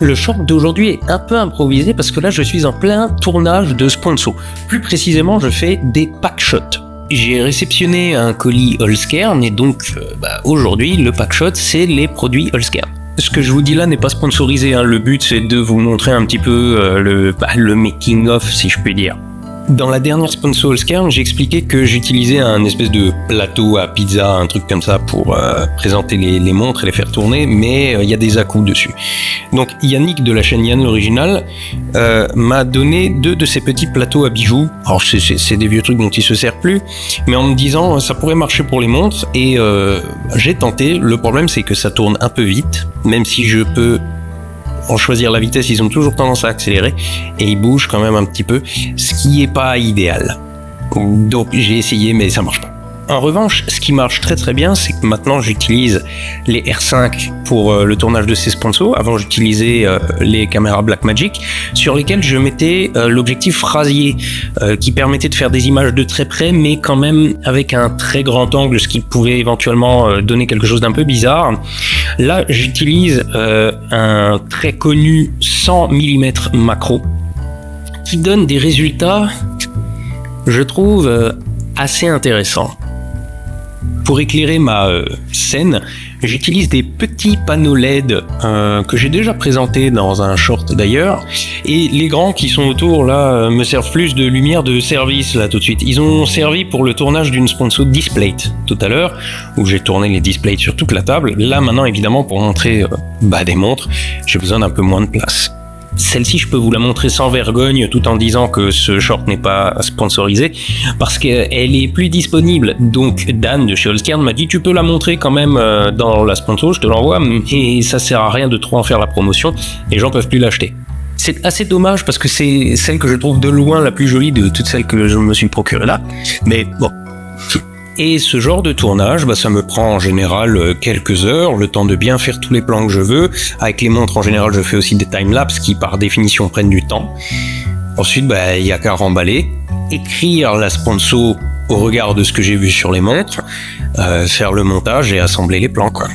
Le short d'aujourd'hui est un peu improvisé parce que là je suis en plein tournage de sponsor. Plus précisément, je fais des pack shots. J'ai réceptionné un colis Holzkern et donc aujourd'hui le pack shot c'est les produits Holzkern. Ce que je vous dis là n'est pas sponsorisé, hein. Le but c'est de vous montrer un petit peu le making of si je puis dire. Dans la dernière sponsor Holzkern, j'ai expliqué que j'utilisais un espèce de plateau à pizza, un truc comme ça pour présenter les montres et les faire tourner, mais il y a des à-coups dessus. Donc Yannick de la chaîne Yann l'original m'a donné 2 de ces petits plateaux à bijoux. Alors c'est des vieux trucs dont il se sert plus, mais en me disant ça pourrait marcher pour les montres et j'ai tenté. Le problème c'est que ça tourne un peu vite, même si je peux en choisir la vitesse, ils ont toujours tendance à accélérer et ils bougent quand même un petit peu, ce qui est pas idéal. Donc j'ai essayé mais ça marche pas. En revanche, ce qui marche très très bien, c'est que maintenant j'utilise les R5 pour le tournage de ces sponsors. Avant j'utilisais les caméras Blackmagic sur lesquelles je mettais l'objectif Frazier qui permettait de faire des images de très près mais quand même avec un très grand angle, ce qui pouvait éventuellement donner quelque chose d'un peu bizarre. Là j'utilise un très connu 100 mm macro qui donne des résultats, je trouve, assez intéressants. Pour éclairer ma scène, j'utilise des petits panneaux LED que j'ai déjà présentés dans un short d'ailleurs, et les grands qui sont autour là me servent plus de lumière de service là tout de suite. Ils ont servi pour le tournage d'une sponsor Displate tout à l'heure, où j'ai tourné les displays sur toute la table. Là maintenant évidemment pour montrer des montres, j'ai besoin d'un peu moins de place. Celle-ci, je peux vous la montrer sans vergogne tout en disant que ce short n'est pas sponsorisé parce qu'elle est plus disponible. Donc Dan de chez Holzkern m'a dit tu peux la montrer quand même dans la sponsor, je te l'envoie, et ça sert à rien de trop en faire la promotion, les gens peuvent plus l'acheter. C'est assez dommage parce que c'est celle que je trouve de loin la plus jolie de toutes celles que je me suis procurée là, mais bon. Et ce genre de tournage, ça me prend en général quelques heures, le temps de bien faire tous les plans que je veux. Avec les montres, en général, je fais aussi des timelapses qui, par définition, prennent du temps. Ensuite, il y a qu'à remballer, écrire la sponsor au regard de ce que j'ai vu sur les montres, faire le montage et assembler les plans, quoi.